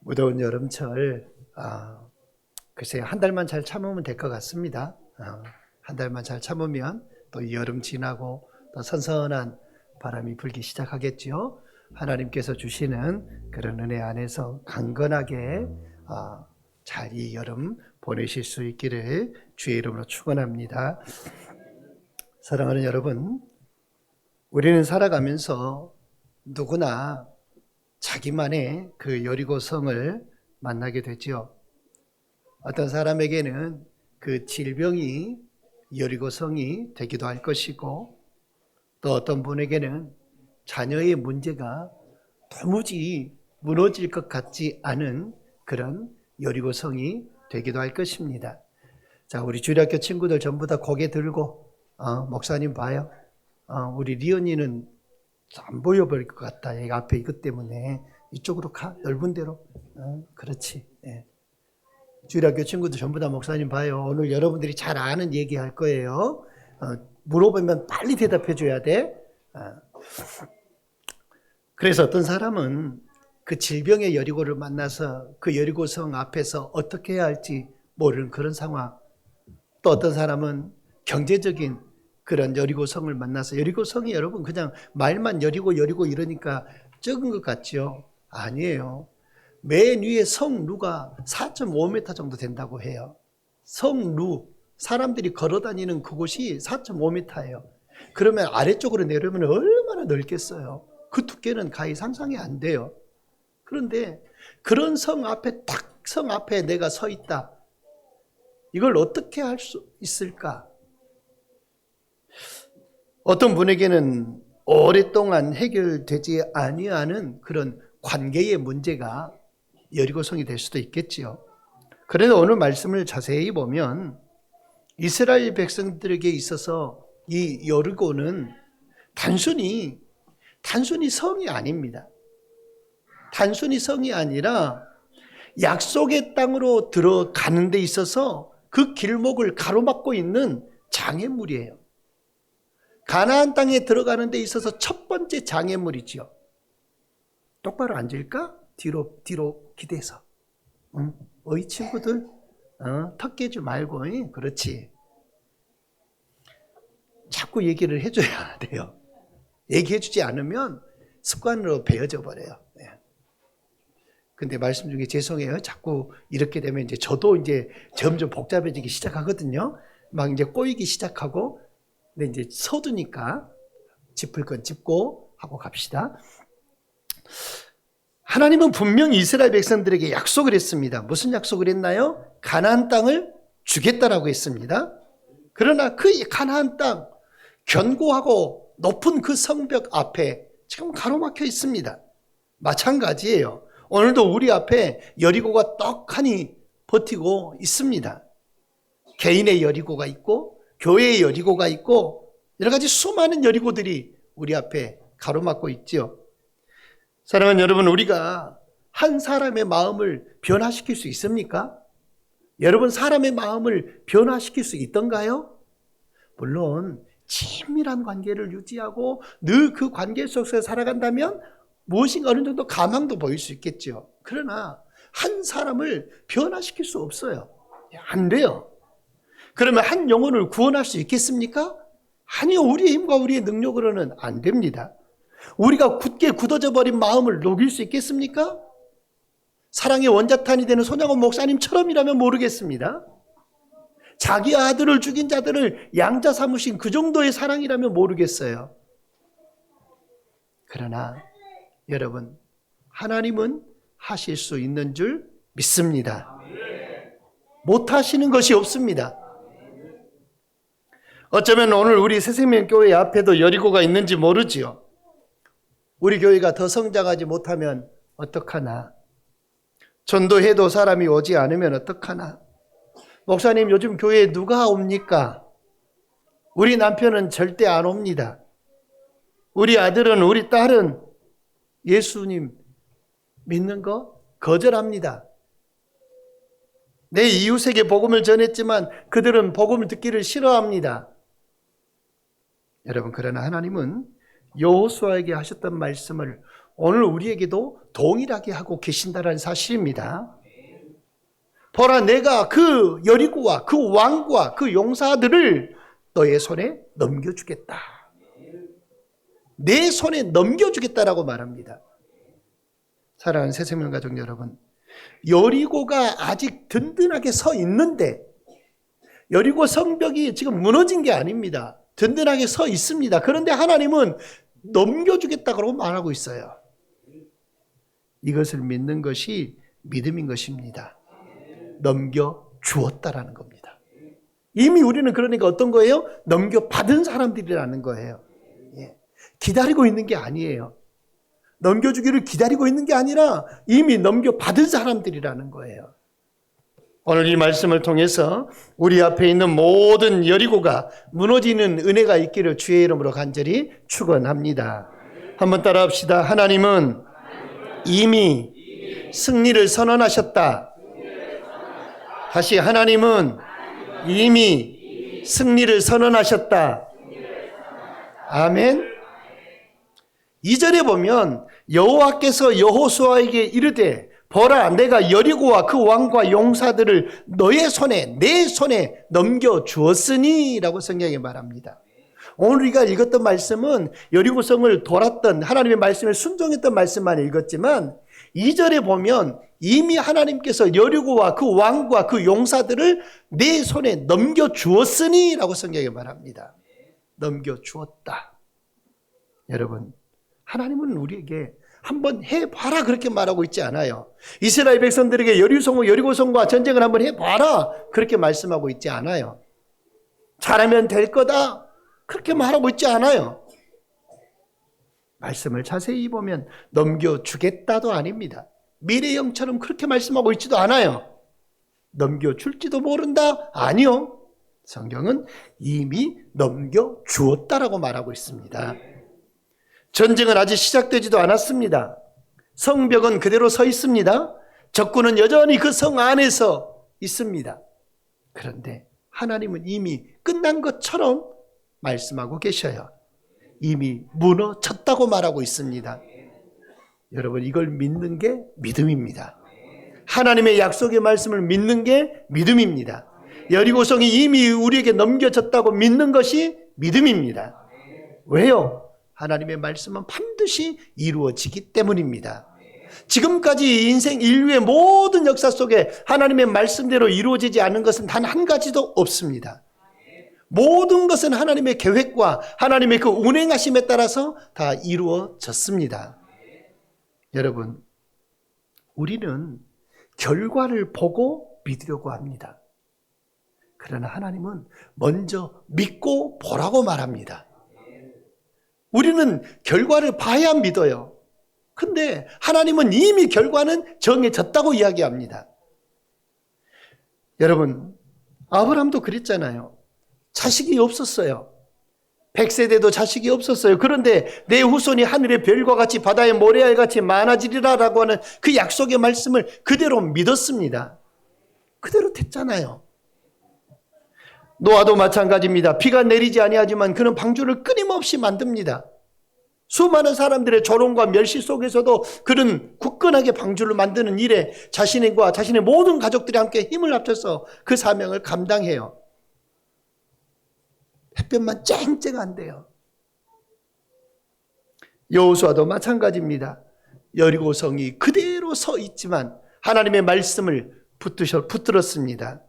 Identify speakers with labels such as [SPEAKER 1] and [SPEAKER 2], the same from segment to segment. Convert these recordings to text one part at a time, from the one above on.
[SPEAKER 1] 무더운 여름철, 글쎄요, 한 달만 잘 참으면 될 것 같습니다. 한 달만 잘 참으면 또 여름 지나고 또 선선한 바람이 불기 시작하겠죠. 하나님께서 주시는 그런 은혜 안에서 강건하게 잘 이 여름 보내실 수 있기를 주의 이름으로 축원합니다. 사랑하는 여러분, 우리는 살아가면서 누구나 자기만의 그 여리고성을 만나게 되죠. 어떤 사람에게는 그 질병이 여리고성이 되기도 할 것이고, 또 어떤 분에게는 자녀의 문제가 도무지 무너질 것 같지 않은 그런 여리고성이 되기도 할 것입니다. 자, 우리 주일학교 친구들 전부 다 고개 들고 목사님 봐요. 우리 리언이는 안 보여버릴 것 같다. 여기 앞에 이것 때문에 이쪽으로 가. 넓은 데로. 그렇지. 예. 주일학교 친구들 전부 다 목사님 봐요. 오늘 여러분들이 잘 아는 얘기 할 거예요. 물어보면 빨리 대답해 줘야 돼. 그래서 어떤 사람은 그 질병의 여리고를 만나서 그 여리고성 앞에서 어떻게 해야 할지 모르는 그런 상황. 또 어떤 사람은 경제적인 그런 여리고성을 만나서, 여리고성이 여러분 그냥 말만 여리고 이러니까 적은 것 같죠? 아니에요. 맨 위에 성루가 4.5m 정도 된다고 해요. 성루, 사람들이 걸어 다니는 그곳이 4.5m예요. 그러면 아래쪽으로 내려오면 얼마나 넓겠어요? 그 두께는 가히 상상이 안 돼요. 그런데 그런 성 앞에, 딱 성 앞에 내가 서 있다. 이걸 어떻게 할 수 있을까? 어떤 분에게는 오랫동안 해결되지 아니하는 그런 관계의 문제가 여리고성이 될 수도 있겠지요. 그래서 오늘 말씀을 자세히 보면 이스라엘 백성들에게 있어서 이 여리고는 단순히 성이 아닙니다. 단순히 성이 아니라 약속의 땅으로 들어가는 데 있어서 그 길목을 가로막고 있는 장애물이에요. 가나안 땅에 들어가는 데 있어서 첫 번째 장애물이지요. 똑바로 앉을까? 뒤로 기대서. 어이 친구들, 턱 깨지 말고, 그렇지. 자꾸 얘기를 해줘야 돼요. 얘기해주지 않으면 습관으로 배어져 버려요. 근데 말씀 중에 죄송해요. 자꾸 이렇게 되면 이제 저도 이제 점점 복잡해지기 시작하거든요. 막 이제 꼬이기 시작하고, 근데 이제 서두니까 짚을 건 짚고 하고 갑시다. 하나님은 분명히 이스라엘 백성들에게 약속을 했습니다. 무슨 약속을 했나요? 가나안 땅을 주겠다라고 했습니다. 그러나 그 가나안 땅, 견고하고 높은 그 성벽 앞에 지금 가로막혀 있습니다. 마찬가지예요. 오늘도 우리 앞에 여리고가 떡하니 버티고 있습니다. 개인의 여리고가 있고 교회의 여리고가 있고 여러 가지 수많은 여리고들이 우리 앞에 가로막고 있죠. 사랑하는 여러분, 우리가 한 사람의 마음을 변화시킬 수 있습니까? 여러분, 사람의 마음을 변화시킬 수 있던가요? 물론 친밀한 관계를 유지하고 늘 그 관계 속에서 살아간다면 무엇인가 어느 정도 가망도 보일 수 있겠죠. 그러나 한 사람을 변화시킬 수 없어요. 안 돼요. 그러면 한 영혼을 구원할 수 있겠습니까? 아니요. 우리의 힘과 우리의 능력으로는 안 됩니다. 우리가 굳게 굳어져 버린 마음을 녹일 수 있겠습니까? 사랑의 원자탄이 되는 손양원 목사님처럼이라면 모르겠습니다. 자기 아들을 죽인 자들을 양자 삼으신 그 정도의 사랑이라면 모르겠어요. 그러나 여러분, 하나님은 하실 수 있는 줄 믿습니다. 못 하시는 것이 없습니다. 어쩌면 오늘 우리 새생명교회 앞에도 여리고가 있는지 모르지요. 우리 교회가 더 성장하지 못하면 어떡하나? 전도해도 사람이 오지 않으면 어떡하나? 목사님, 요즘 교회에 누가 옵니까? 우리 남편은 절대 안 옵니다. 우리 아들은, 우리 딸은 예수님 믿는 거 거절합니다. 내 이웃에게 복음을 전했지만 그들은 복음을 듣기를 싫어합니다. 여러분, 그러나 하나님은 여호수아에게 하셨던 말씀을 오늘 우리에게도 동일하게 하고 계신다는 사실입니다. 보라, 내가 그 여리고와 그 왕과 그 용사들을 너의 손에 넘겨주겠다. 내 손에 넘겨주겠다라고 말합니다. 사랑하는 새생명 가족 여러분, 여리고가 아직 든든하게 서 있는데, 여리고 성벽이 지금 무너진 게 아닙니다. 든든하게 서 있습니다. 그런데 하나님은 넘겨주겠다고 말하고 있어요. 이것을 믿는 것이 믿음인 것입니다. 넘겨주었다라는 겁니다. 이미 우리는 그러니까 어떤 거예요? 넘겨받은 사람들이라는 거예요. 기다리고 있는 게 아니에요. 넘겨주기를 기다리고 있는 게 아니라 이미 넘겨받은 사람들이라는 거예요. 오늘 이 말씀을 통해서 우리 앞에 있는 모든 여리고가 무너지는 은혜가 있기를 주의 이름으로 간절히 축원합니다. 한번 따라합시다. 하나님은 이미 승리를 선언하셨다. 다시, 하나님은 이미 승리를 선언하셨다. 아멘. 2절에 보면 여호와께서 여호수아에게 이르되 보라, 내가 여리고와 그 왕과 용사들을 너의 손에, 내 손에 넘겨주었으니 라고 성경에 말합니다. 오늘 우리가 읽었던 말씀은 여리고성을 돌았던 하나님의 말씀에 순종했던 말씀만 읽었지만 2절에 보면 이미 하나님께서 여리고와 그 왕과 그 용사들을 내 손에 넘겨주었으니 라고 성경에 말합니다. 넘겨주었다. 여러분, 하나님은 우리에게 한번 해봐라 그렇게 말하고 있지 않아요. 이스라엘 백성들에게 여리고성과 전쟁을 한번 해봐라 그렇게 말씀하고 있지 않아요. 잘하면 될 거다 그렇게 말하고 있지 않아요. 말씀을 자세히 보면 넘겨주겠다도 아닙니다. 미래형처럼 그렇게 말씀하고 있지도 않아요. 넘겨줄지도 모른다? 아니요. 성경은 이미 넘겨주었다라고 말하고 있습니다. 전쟁은 아직 시작되지도 않았습니다. 성벽은 그대로 서 있습니다. 적군은 여전히 그 성 안에서 있습니다. 그런데 하나님은 이미 끝난 것처럼 말씀하고 계셔요. 이미 무너졌다고 말하고 있습니다. 여러분, 이걸 믿는 게 믿음입니다. 하나님의 약속의 말씀을 믿는 게 믿음입니다. 여리고성이 이미 우리에게 넘겨졌다고 믿는 것이 믿음입니다. 왜요? 하나님의 말씀은 반드시 이루어지기 때문입니다. 지금까지 인생 인류의 모든 역사 속에 하나님의 말씀대로 이루어지지 않은 것은 단 한 가지도 없습니다. 모든 것은 하나님의 계획과 하나님의 그 운행하심에 따라서 다 이루어졌습니다. 여러분, 우리는 결과를 보고 믿으려고 합니다. 그러나 하나님은 먼저 믿고 보라고 말합니다. 우리는 결과를 봐야 믿어요. 근데 하나님은 이미 결과는 정해졌다고 이야기합니다. 여러분, 아브라함도 그랬잖아요. 자식이 없었어요. 100세대도 자식이 없었어요. 그런데 내 후손이 하늘의 별과 같이 바다의 모래알같이 많아지리라라고 하는 그 약속의 말씀을 그대로 믿었습니다. 그대로 됐잖아요. 노아도 마찬가지입니다. 비가 내리지 아니하지만 그는 방주를 끊임없이 만듭니다. 수많은 사람들의 조롱과 멸시 속에서도 그는 굳건하게 방주를 만드는 일에 자신과 자신의 모든 가족들이 함께 힘을 합쳐서 그 사명을 감당해요. 햇볕만 쨍쨍한데요. 여호수아도 마찬가지입니다. 여리고성이 그대로 서 있지만 하나님의 말씀을 붙들었습니다.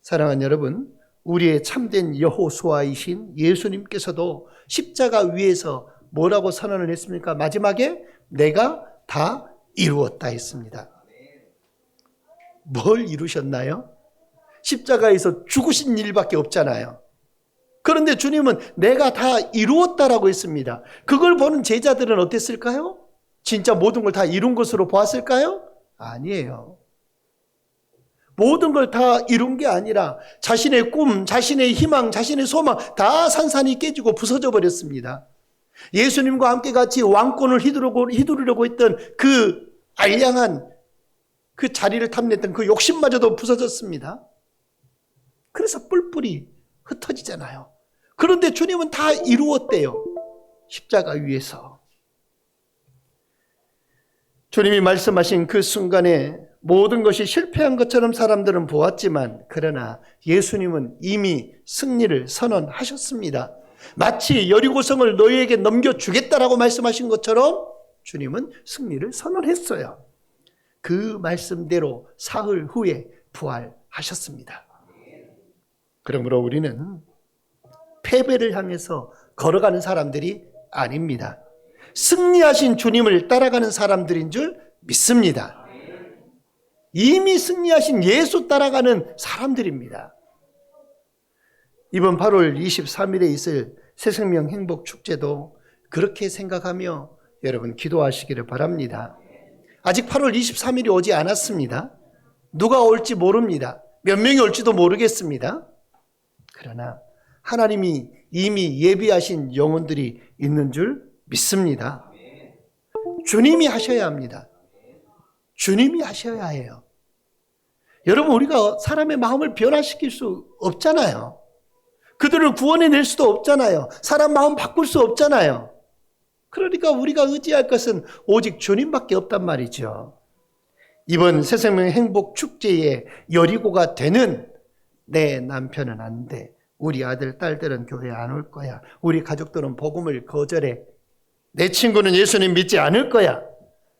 [SPEAKER 1] 사랑하는 여러분, 우리의 참된 여호수아이신 예수님께서도 십자가 위에서 뭐라고 선언을 했습니까? 마지막에 내가 다 이루었다 했습니다. 뭘 이루셨나요? 십자가에서 죽으신 일밖에 없잖아요. 그런데 주님은 내가 다 이루었다라고 했습니다. 그걸 보는 제자들은 어땠을까요? 진짜 모든 걸 다 이룬 것으로 보았을까요? 아니에요. 모든 걸 다 이룬 게 아니라 자신의 꿈, 자신의 희망, 자신의 소망 다 산산이 깨지고 부서져 버렸습니다. 예수님과 함께 같이 왕권을 휘두르려고 했던 그 알량한 그 자리를 탐냈던 그 욕심마저도 부서졌습니다. 그래서 뿔뿔이 흩어지잖아요. 그런데 주님은 다 이루었대요. 십자가 위에서. 주님이 말씀하신 그 순간에 모든 것이 실패한 것처럼 사람들은 보았지만 그러나 예수님은 이미 승리를 선언하셨습니다. 마치 여리고성을 너희에게 넘겨주겠다라고 말씀하신 것처럼 주님은 승리를 선언했어요. 그 말씀대로 사흘 후에 부활하셨습니다. 그러므로 우리는 패배를 향해서 걸어가는 사람들이 아닙니다. 승리하신 주님을 따라가는 사람들인 줄 믿습니다. 이미 승리하신 예수 따라가는 사람들입니다. 이번 8월 23일에 있을 새생명 행복 축제도 그렇게 생각하며 여러분 기도하시기를 바랍니다. 아직 8월 23일이 오지 않았습니다. 누가 올지 모릅니다. 몇 명이 올지도 모르겠습니다. 그러나 하나님이 이미 예비하신 영혼들이 있는 줄 믿습니다. 주님이 하셔야 합니다. 주님이 하셔야 해요. 여러분, 우리가 사람의 마음을 변화시킬 수 없잖아요. 그들을 구원해낼 수도 없잖아요. 사람 마음 바꿀 수 없잖아요. 그러니까 우리가 의지할 것은 오직 주님밖에 없단 말이죠. 이번 새생명 행복 축제의 여리고가 되는 내 남편은 안 돼. 우리 아들, 딸들은 교회 안 올 거야. 우리 가족들은 복음을 거절해. 내 친구는 예수님 믿지 않을 거야.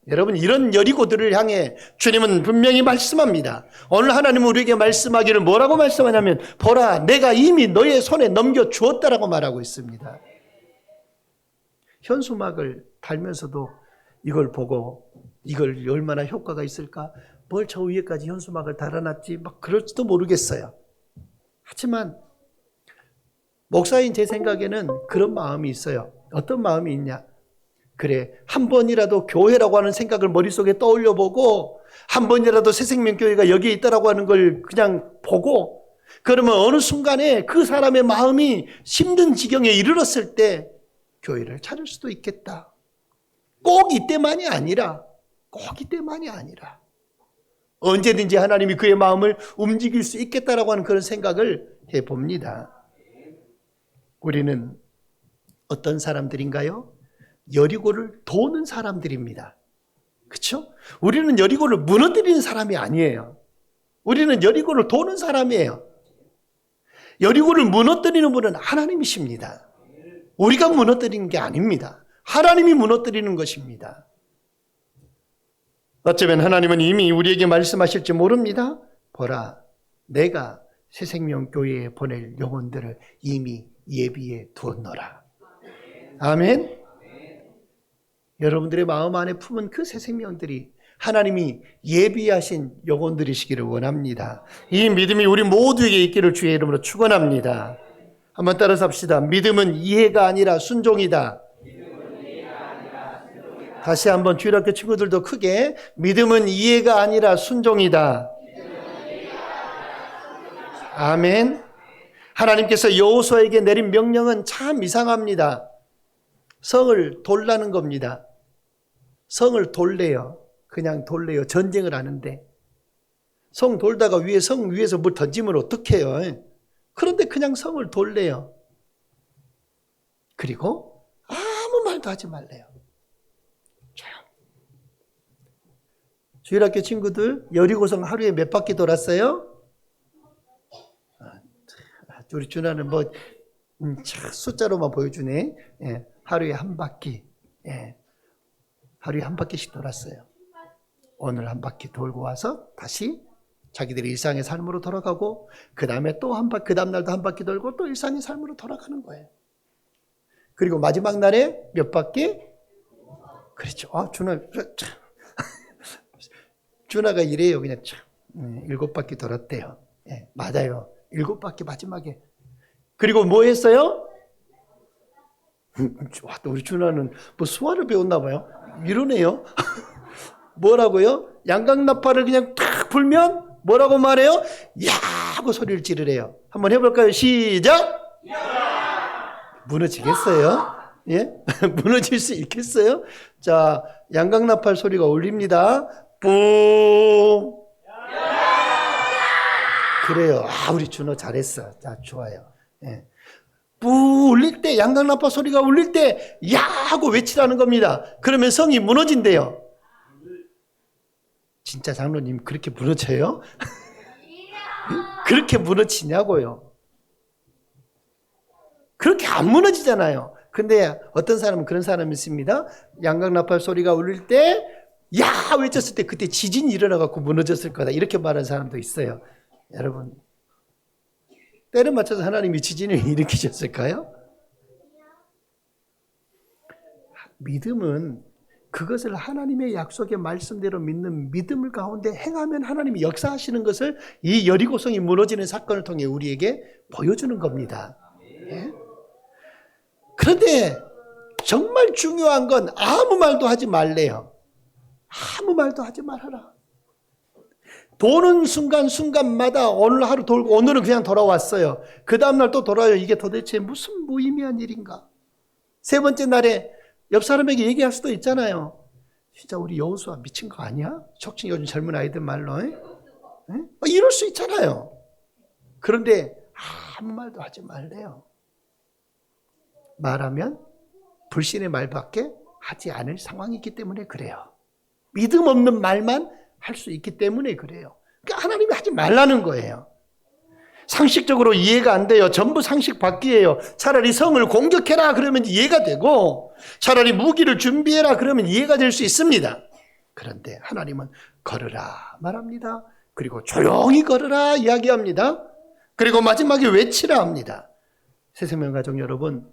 [SPEAKER 1] 여러분, 이런 여리고들을 향해 주님은 분명히 말씀합니다. 오늘 하나님은 우리에게 말씀하기를 뭐라고 말씀하냐면 보라, 내가 이미 너의 손에 넘겨주었다라고 말하고 있습니다. 현수막을 달면서도 이걸 보고 이걸 얼마나 효과가 있을까? 뭘 저 위에까지 현수막을 달아놨지? 막 그럴지도 모르겠어요. 하지만 목사인 제 생각에는 그런 마음이 있어요. 어떤 마음이 있냐? 그래, 한 번이라도 교회라고 하는 생각을 머릿속에 떠올려보고 한 번이라도 새생명교회가 여기에 있다라고 하는 걸 그냥 보고 그러면 어느 순간에 그 사람의 마음이 힘든 지경에 이르렀을 때 교회를 찾을 수도 있겠다. 꼭 이때만이 아니라 언제든지 하나님이 그의 마음을 움직일 수 있겠다라고 하는 그런 생각을 해봅니다. 우리는 어떤 사람들인가요? 여리고를 도는 사람들입니다. 그렇죠? 우리는 여리고를 무너뜨리는 사람이 아니에요. 우리는 여리고를 도는 사람이에요. 여리고를 무너뜨리는 분은 하나님이십니다. 우리가 무너뜨리는 게 아닙니다. 하나님이 무너뜨리는 것입니다. 어쩌면 하나님은 이미 우리에게 말씀하실지 모릅니다. 보라, 내가 새생명교회에 보낼 영혼들을 이미 예비해 두었노라. 아멘. 여러분들의 마음 안에 품은 그 새생명들이 하나님이 예비하신 영혼들이시기를 원합니다. 이 믿음이 우리 모두에게 있기를 주의 이름으로 축원합니다. 한번 따라서 합시다. 믿음은 이해가 아니라 순종이다. 다시 한번 주일학교 친구들도 크게 믿음은 이해가 아니라 순종이다. 아멘. 하나님께서 여호수아에게 내린 명령은 참 이상합니다. 성을 돌라는 겁니다. 성을 돌래요. 그냥 돌래요. 전쟁을 하는데. 성 돌다가 성 위에서 뭘 던지면 어떡해요. 그런데 그냥 성을 돌래요. 그리고 아무 말도 하지 말래요. 주일학교 친구들 여리고성 하루에 몇 바퀴 돌았어요? 우리 준하는 뭐 숫자로만 보여주네. 예, 하루에 한 바퀴. 예, 하루에 한 바퀴씩 돌았어요. 오늘 한 바퀴 돌고 와서 다시 자기들의 일상의 삶으로 돌아가고 그 다음에 또 한 바퀴, 그 다음 날도 한 바퀴 돌고 또 일상의 삶으로 돌아가는 거예요. 그리고 마지막 날에 몇 바퀴? 그렇죠. 준하가 이래요. 그냥 7바퀴 돌았대요. 예, 맞아요. 7바퀴 마지막에. 그리고 뭐 했어요? 또 우리 준하는 뭐 수화를 배웠나 봐요. 이러네요. 뭐라고요? 양강나팔을 그냥 탁 불면 뭐라고 말해요? 야! 하고 소리를 지르래요. 한번 해볼까요? 시작! 야! 무너지겠어요? 예? 무너질 수 있겠어요? 자, 양강나팔 소리가 울립니다. 뿡! 그래요. 우리 준호 잘했어. 자, 좋아요. 예. 뿌 울릴 때, 양강나팔 소리가 울릴 때, 야! 하고 외치라는 겁니다. 그러면 성이 무너진대요. 진짜 장로님 그렇게 무너져요? 그렇게 무너지냐고요. 그렇게 안 무너지잖아요. 근데 어떤 사람은 그런 사람이 있습니다. 양각나팔 소리가 울릴 때 야! 외쳤을 때 그때 지진이 일어나갖고 무너졌을 거다. 이렇게 말하는 사람도 있어요. 여러분, 때를 맞춰서 하나님이 지진을 일으키셨을까요? 믿음은 그것을 하나님의 약속의 말씀대로 믿는 믿음을 가운데 행하면 하나님이 역사하시는 것을 이 여리고성이 무너지는 사건을 통해 우리에게 보여주는 겁니다. 예? 그런데 정말 중요한 건 아무 말도 하지 말래요. 아무 말도 하지 말아라. 도는 순간순간마다 오늘 하루 돌고 오늘은 그냥 돌아왔어요. 그 다음날 또 돌아요. 이게 도대체 무슨 무의미한 일인가. 세 번째 날에 옆 사람에게 얘기할 수도 있잖아요. 진짜 우리 여호수아 미친 거 아니야? 촉칭 요즘 젊은 아이들 말로. 이럴 수 있잖아요. 그런데 아무 말도 하지 말래요. 말하면 불신의 말밖에 하지 않을 상황이기 때문에 그래요. 믿음 없는 말만 할 수 있기 때문에 그래요. 그러니까 하나님이 하지 말라는 거예요. 상식적으로 이해가 안 돼요. 전부 상식 밖이에요. 차라리 성을 공격해라 그러면 이해가 되고 차라리 무기를 준비해라 그러면 이해가 될 수 있습니다. 그런데 하나님은 걸으라 말합니다. 그리고 조용히 걸으라 이야기합니다. 그리고 마지막에 외치라 합니다. 새생명 가족 여러분,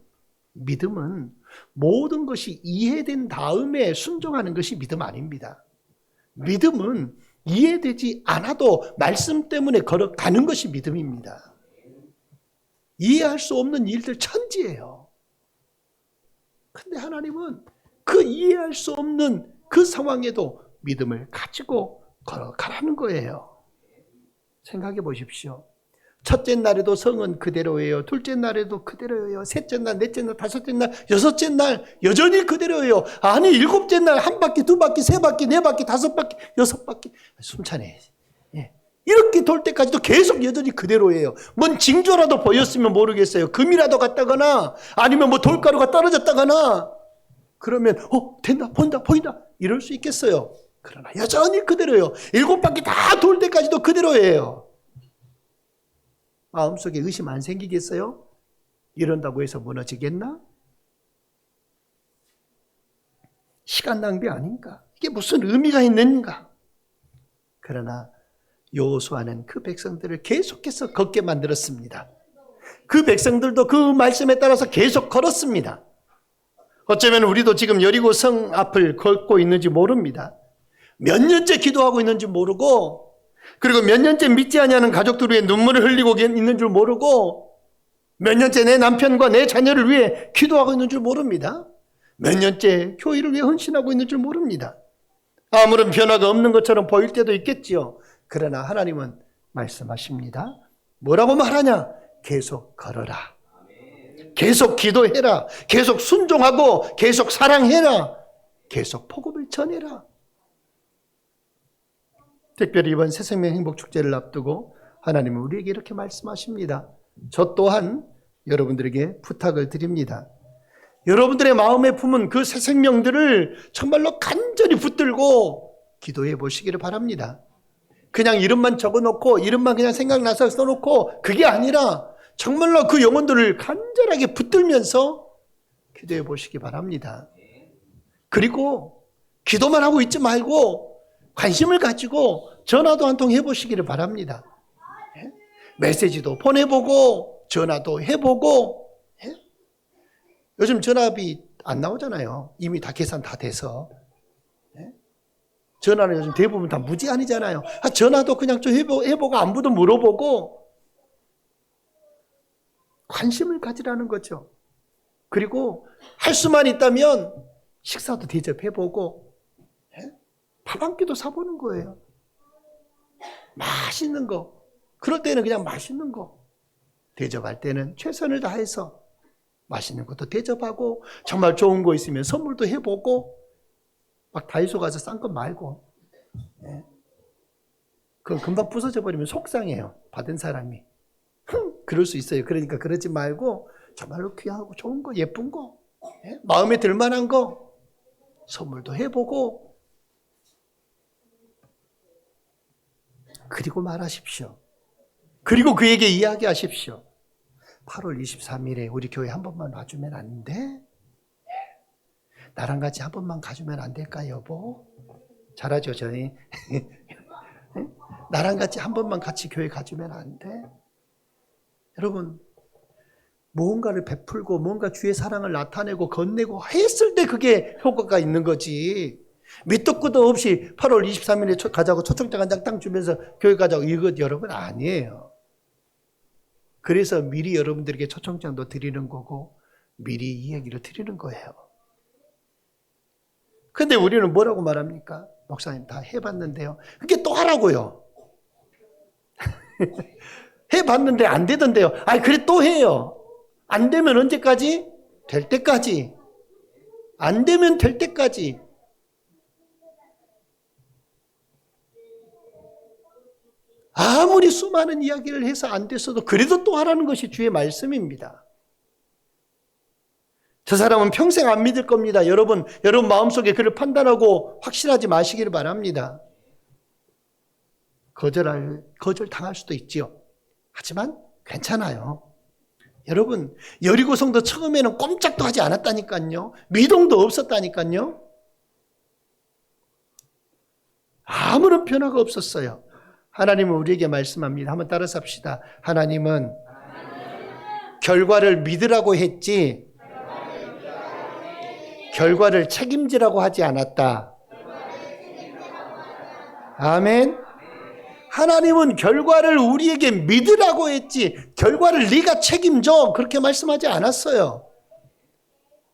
[SPEAKER 1] 믿음은 모든 것이 이해된 다음에 순종하는 것이 믿음 아닙니다. 믿음은 이해되지 않아도 말씀 때문에 걸어가는 것이 믿음입니다. 이해할 수 없는 일들 천지예요. 그런데 하나님은 그 이해할 수 없는 그 상황에도 믿음을 가지고 걸어가라는 거예요. 생각해 보십시오. 첫째 날에도 성은 그대로예요. 둘째 날에도 그대로예요. 셋째 날, 넷째 날, 다섯째 날, 여섯째 날 여전히 그대로예요. 아니 일곱째 날 한 바퀴, 두 바퀴, 세 바퀴, 네 바퀴, 다섯 바퀴, 여섯 바퀴 숨차네. 이렇게 돌 때까지도 계속 여전히 그대로예요. 뭔 징조라도 보였으면 모르겠어요. 금이라도 갔다거나 아니면 뭐 돌가루가 떨어졌다거나 그러면 된다, 본다, 보인다 이럴 수 있겠어요. 그러나 여전히 그대로예요. 일곱 바퀴 다 돌 때까지도 그대로예요. 마음속에 의심 안 생기겠어요? 이런다고 해서 무너지겠나? 시간 낭비 아닌가? 이게 무슨 의미가 있는가? 그러나 여호수아는 그 백성들을 계속해서 걷게 만들었습니다. 그 백성들도 그 말씀에 따라서 계속 걸었습니다. 어쩌면 우리도 지금 여리고 성 앞을 걷고 있는지 모릅니다. 몇 년째 기도하고 있는지 모르고 그리고 몇 년째 믿지 아니하는 가족들 위해 눈물을 흘리고 있는 줄 모르고 몇 년째 내 남편과 내 자녀를 위해 기도하고 있는 줄 모릅니다. 몇 년째 교회를 위해 헌신하고 있는 줄 모릅니다. 아무런 변화가 없는 것처럼 보일 때도 있겠지요. 그러나 하나님은 말씀하십니다. 뭐라고 말하냐? 계속 걸어라. 계속 기도해라. 계속 순종하고 계속 사랑해라. 계속 복음을 전해라. 특별히 이번 새생명 행복축제를 앞두고 하나님은 우리에게 이렇게 말씀하십니다. 저 또한 여러분들에게 부탁을 드립니다. 여러분들의 마음에 품은 그 새생명들을 정말로 간절히 붙들고 기도해 보시기를 바랍니다. 그냥 이름만 적어놓고 이름만 그냥 생각나서 써놓고 그게 아니라 정말로 그 영혼들을 간절하게 붙들면서 기도해 보시기 바랍니다. 그리고 기도만 하고 있지 말고 관심을 가지고 전화도 한 통 해보시기를 바랍니다. 메시지도 보내보고 전화도 해보고. 요즘 전화비 안 나오잖아요. 이미 다 계산 다 돼서. 전화는 요즘 대부분 다 무제한이잖아요. 전화도 그냥 좀 해보고 안부도 물어보고 관심을 가지라는 거죠. 그리고 할 수만 있다면 식사도 대접해보고 밥 한 끼도 사보는 거예요. 맛있는 거. 그럴 때는 그냥 맛있는 거. 대접할 때는 최선을 다해서 맛있는 것도 대접하고 정말 좋은 거 있으면 선물도 해보고 막 다이소 가서 싼 거 말고. 그건 금방 부서져 버리면 속상해요. 받은 사람이. 그럴 수 있어요. 그러니까 그러지 말고 정말로 귀하고 좋은 거, 예쁜 거, 마음에 들 만한 거 선물도 해보고 그리고 말하십시오. 그리고 그에게 이야기하십시오. 8월 23일에 우리 교회 한 번만 와주면 안 돼? 나랑 같이 한 번만 가주면 안 될까, 여보? 잘하죠, 저희? 나랑 같이 한 번만 같이 교회 가주면 안 돼? 여러분, 무언가를 베풀고 뭔가 주의 사랑을 나타내고 건네고 했을 때 그게 효과가 있는 거지. 밑도 끝도 없이 8월 23일에 가자고 초청장 한 장 땅 주면서 교회 가자고 이것 여러분 아니에요. 그래서 미리 여러분들에게 초청장도 드리는 거고 미리 이 얘기를 드리는 거예요. 근데 우리는 뭐라고 말합니까? 목사님 다 해봤는데요. 그게 또 하라고요. 해봤는데 안 되던데요. 아니 그래 또 해요. 안 되면 언제까지? 될 때까지. 안 되면 될 때까지. 아무리 수많은 이야기를 해서 안 됐어도 그래도 또 하라는 것이 주의 말씀입니다. 저 사람은 평생 안 믿을 겁니다. 여러분 마음속에 그를 판단하고 확신하지 마시기를 바랍니다. 거절당할 수도 있지요. 하지만 괜찮아요. 여러분, 여리고성도 처음에는 꼼짝도 하지 않았다니까요. 미동도 없었다니까요. 아무런 변화가 없었어요. 하나님은 우리에게 말씀합니다. 한번 따라서 합시다. 하나님은 결과를 믿으라고 했지 결과를 책임지라고 하지 않았다. 아멘. 하나님은 결과를 우리에게 믿으라고 했지 결과를 네가 책임져 그렇게 말씀하지 않았어요.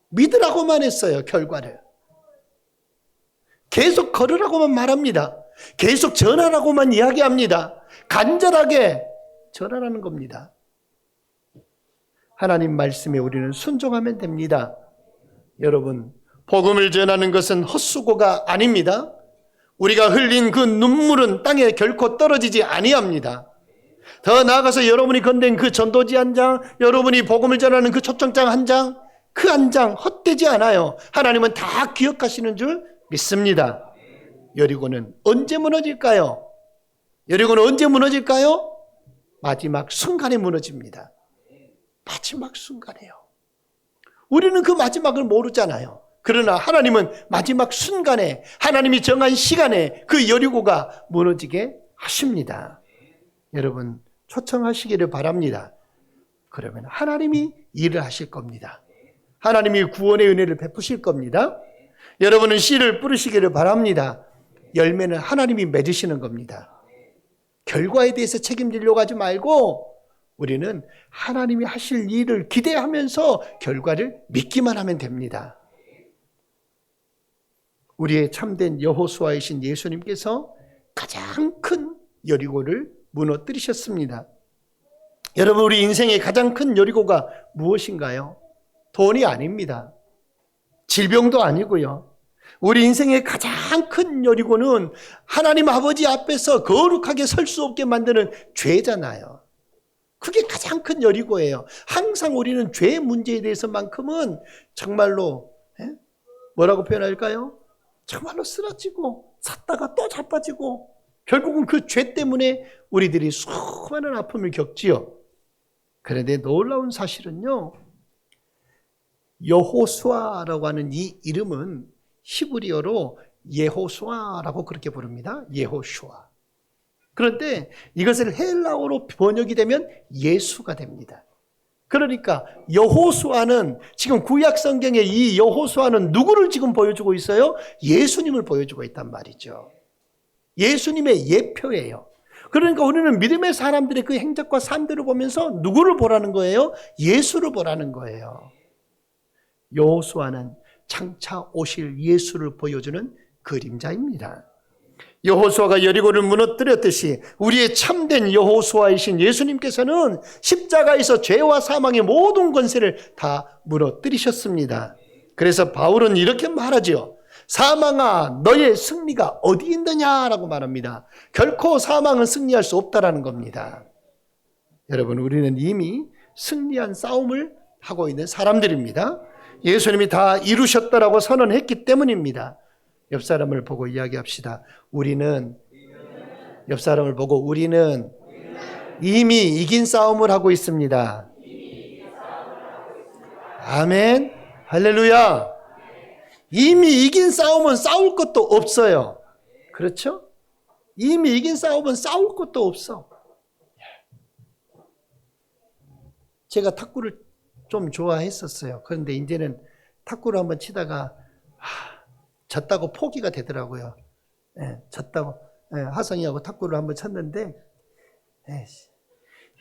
[SPEAKER 1] 믿으라고만 했어요. 결과를. 계속 걸으라고만 말합니다. 계속 전하라고만 이야기합니다. 간절하게 전하라는 겁니다. 하나님 말씀에 우리는 순종하면 됩니다. 여러분, 복음을 전하는 것은 헛수고가 아닙니다. 우리가 흘린 그 눈물은 땅에 결코 떨어지지 아니합니다. 더 나아가서 여러분이 건넨 그 전도지 한 장, 여러분이 복음을 전하는 그 초청장 한 장, 그 한 장 헛되지 않아요. 하나님은 다 기억하시는 줄 믿습니다. 여리고는 언제 무너질까요? 여리고는 언제 무너질까요? 마지막 순간에 무너집니다. 마지막 순간에요. 우리는 그 마지막을 모르잖아요. 그러나 하나님은 마지막 순간에 하나님이 정한 시간에 그 여리고가 무너지게 하십니다. 여러분 초청하시기를 바랍니다. 그러면 하나님이 일을 하실 겁니다. 하나님이 구원의 은혜를 베푸실 겁니다. 여러분은 씨를 뿌리시기를 바랍니다. 열매는 하나님이 맺으시는 겁니다. 결과에 대해서 책임지려고 하지 말고 우리는 하나님이 하실 일을 기대하면서 결과를 믿기만 하면 됩니다. 우리의 참된 여호수아이신 예수님께서 가장 큰 여리고를 무너뜨리셨습니다. 여러분 우리 인생의 가장 큰 여리고가 무엇인가요? 돈이 아닙니다. 질병도 아니고요. 우리 인생의 가장 큰 여리고는 하나님 아버지 앞에서 거룩하게 설 수 없게 만드는 죄잖아요. 그게 가장 큰 여리고예요. 항상 우리는 죄의 문제에 대해서만큼은 정말로 뭐라고 표현할까요? 정말로 쓰러지고 샀다가 또 자빠지고 결국은 그 죄 때문에 우리들이 수많은 아픔을 겪지요. 그런데 놀라운 사실은요. 여호수아라고 하는 이 이름은 히브리어로 예호수아라고 그렇게 부릅니다. 예호슈아. 그런데 이것을 헬라어로 번역이 되면 예수가 됩니다. 그러니까 여호수아는 지금 구약 성경에 이 여호수아는 누구를 지금 보여주고 있어요? 예수님을 보여주고 있단 말이죠. 예수님의 예표예요. 그러니까 우리는 믿음의 사람들의 그 행적과 삶들을 보면서 누구를 보라는 거예요? 예수를 보라는 거예요. 여호수아는 장차 오실 예수를 보여주는 그림자입니다. 여호수아가 여리고를 무너뜨렸듯이 우리의 참된 여호수아이신 예수님께서는 십자가에서 죄와 사망의 모든 권세를 다 무너뜨리셨습니다. 그래서 바울은 이렇게 말하죠. 사망아 너의 승리가 어디 있느냐라고 말합니다. 결코 사망은 승리할 수 없다라는 겁니다. 여러분 우리는 이미 승리한 싸움을 하고 있는 사람들입니다. 예수님이 다 이루셨다라고 선언했기 때문입니다. 옆 사람을 보고 이야기합시다. 우리는 옆 사람을 보고 우리는 이미 이긴 싸움을 하고 있습니다. 아멘. 할렐루야. 이미 이긴 싸움은 싸울 것도 없어요. 그렇죠? 이미 이긴 싸움은 싸울 것도 없어. 제가 탁구를 좀 좋아했었어요. 그런데 이제는 탁구를 한번 치다가 졌다고 포기가 되더라고요. 졌다고. 하성이하고 탁구를 한번 쳤는데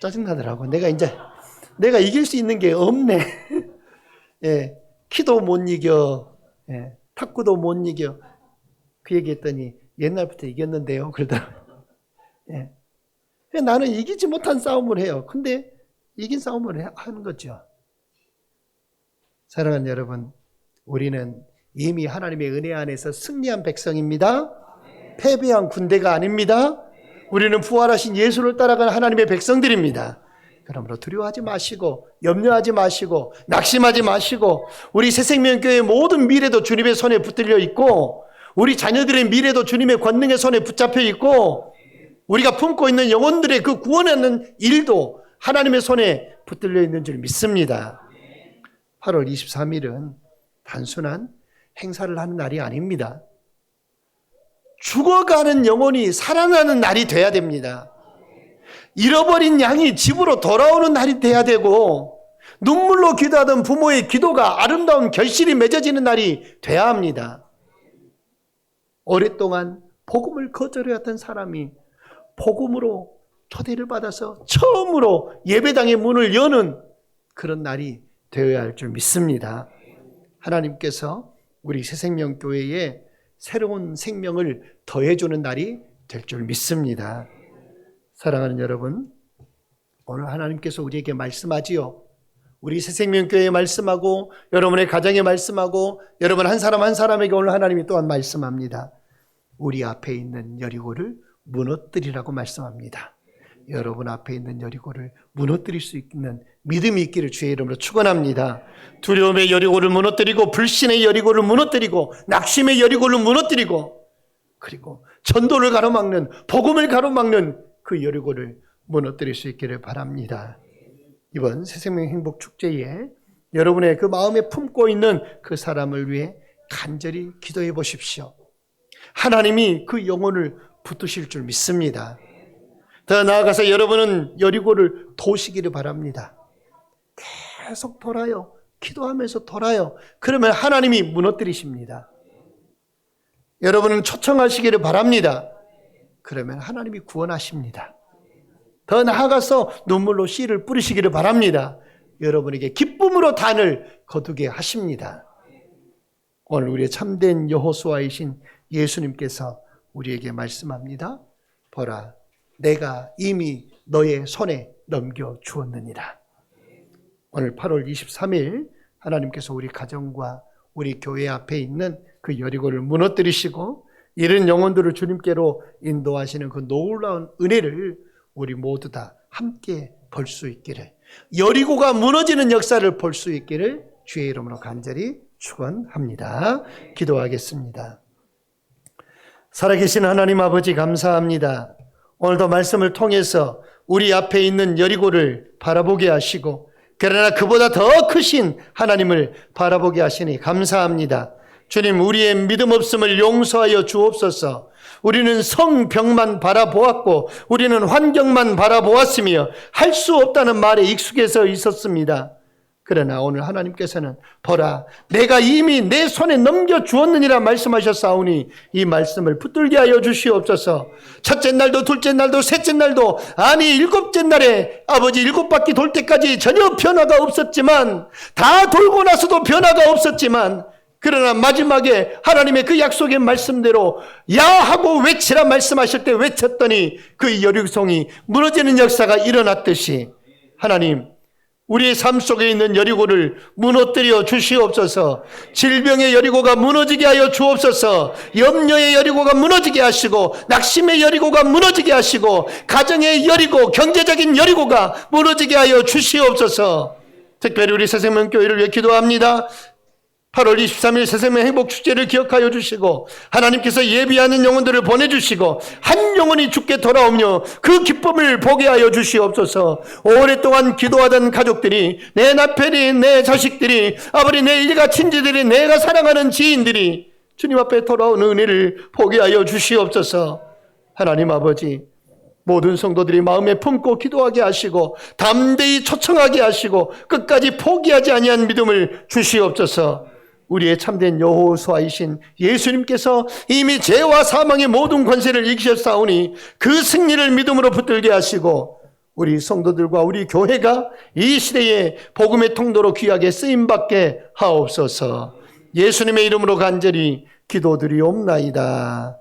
[SPEAKER 1] 짜증나더라고. 내가 이길 수 있는 게 없네. 키도 못 이겨. 탁구도 못 이겨. 그 얘기했더니 옛날부터 이겼는데요. 그러더라고요. 나는 이기지 못한 싸움을 해요. 근데 이긴 싸움을 하는 거죠. 사랑하는 여러분, 우리는 이미 하나님의 은혜 안에서 승리한 백성입니다. 패배한 군대가 아닙니다. 우리는 부활하신 예수를 따라가는 하나님의 백성들입니다. 그러므로 두려워하지 마시고 염려하지 마시고 낙심하지 마시고 우리 새생명교회의 모든 미래도 주님의 손에 붙들려 있고 우리 자녀들의 미래도 주님의 권능의 손에 붙잡혀 있고 우리가 품고 있는 영혼들의 그 구원하는 일도 하나님의 손에 붙들려 있는 줄 믿습니다. 8월 23일은 단순한 행사를 하는 날이 아닙니다. 죽어가는 영혼이 살아나는 날이 돼야 됩니다. 잃어버린 양이 집으로 돌아오는 날이 돼야 되고 눈물로 기도하던 부모의 기도가 아름다운 결실이 맺어지는 날이 돼야 합니다. 오랫동안 복음을 거절해왔던 사람이 복음으로 초대를 받아서 처음으로 예배당의 문을 여는 그런 날이 되어야 할 줄 믿습니다. 하나님께서 우리 새생명교회에 새로운 생명을 더해주는 날이 될 줄 믿습니다. 사랑하는 여러분, 오늘 하나님께서 우리에게 말씀하지요. 우리 새생명교회에 말씀하고 여러분의 가정에 말씀하고 여러분 한 사람 한 사람에게 오늘 하나님이 또한 말씀합니다. 우리 앞에 있는 여리고를 무너뜨리라고 말씀합니다. 여러분 앞에 있는 여리고를 무너뜨릴 수 있는 믿음이 있기를 주의 이름으로 축원합니다. 두려움의 여리고를 무너뜨리고 불신의 여리고를 무너뜨리고 낙심의 여리고를 무너뜨리고 그리고 전도를 가로막는 복음을 가로막는 그 여리고를 무너뜨릴 수 있기를 바랍니다. 이번 새생명 행복축제에 여러분의 그 마음에 품고 있는 그 사람을 위해 간절히 기도해 보십시오. 하나님이 그 영혼을 붙드실 줄 믿습니다. 더 나아가서 여러분은 여리고를 도시기를 바랍니다. 계속 돌아요. 기도하면서 돌아요. 그러면 하나님이 무너뜨리십니다. 여러분은 초청하시기를 바랍니다. 그러면 하나님이 구원하십니다. 더 나아가서 눈물로 씨를 뿌리시기를 바랍니다. 여러분에게 기쁨으로 단을 거두게 하십니다. 오늘 우리의 참된 여호수아이신 예수님께서 우리에게 말씀합니다. 보라, 내가 이미 너의 손에 넘겨주었느니라. 오늘 8월 23일 하나님께서 우리 가정과 우리 교회 앞에 있는 그 여리고를 무너뜨리시고 이런 영혼들을 주님께로 인도하시는 그 놀라운 은혜를 우리 모두 다 함께 볼 수 있기를, 여리고가 무너지는 역사를 볼 수 있기를 주의 이름으로 간절히 축원합니다. 기도하겠습니다. 살아계신 하나님 아버지 감사합니다. 오늘도 말씀을 통해서 우리 앞에 있는 여리고를 바라보게 하시고 그러나 그보다 더 크신 하나님을 바라보게 하시니 감사합니다. 주님, 우리의 믿음 없음을 용서하여 주옵소서. 우리는 성벽만 바라보았고 우리는 환경만 바라보았으며 할 수 없다는 말에 익숙해서 있었습니다. 그러나 오늘 하나님께서는 보라, 내가 이미 내 손에 넘겨주었느니라 말씀하셨사오니 이 말씀을 붙들게 하여 주시옵소서. 첫째 날도 둘째 날도 셋째 날도 아니 일곱째 날에 아버지 일곱 바퀴 돌 때까지 전혀 변화가 없었지만 다 돌고 나서도 변화가 없었지만 그러나 마지막에 하나님의 그 약속의 말씀대로 야 하고 외치라 말씀하실 때 외쳤더니 그 여리고성이 무너지는 역사가 일어났듯이 하나님, 우리의 삶 속에 있는 여리고를 무너뜨려 주시옵소서. 질병의 여리고가 무너지게 하여 주옵소서. 염려의 여리고가 무너지게 하시고 낙심의 여리고가 무너지게 하시고 가정의 여리고, 경제적인 여리고가 무너지게 하여 주시옵소서. 특별히 우리 새생명교회를 위해 기도합니다. 8월 23일 새생명 행복축제를 기억하여 주시고 하나님께서 예비하는 영혼들을 보내주시고 한 영혼이 주께 돌아오며 그 기쁨을 보게 하여 주시옵소서. 오랫동안 기도하던 가족들이, 내 남편이, 내 자식들이, 아버지 내 일가 친지들이, 내가 사랑하는 지인들이 주님 앞에 돌아오는 은혜를 보게 하여 주시옵소서. 하나님 아버지, 모든 성도들이 마음에 품고 기도하게 하시고 담대히 초청하게 하시고 끝까지 포기하지 아니한 믿음을 주시옵소서. 우리의 참된 여호수아이신 예수님께서 이미 죄와 사망의 모든 권세를 이기셨사오니 그 승리를 믿음으로 붙들게 하시고 우리 성도들과 우리 교회가 이 시대에 복음의 통로로 귀하게 쓰임받게 하옵소서. 예수님의 이름으로 간절히 기도드리옵나이다.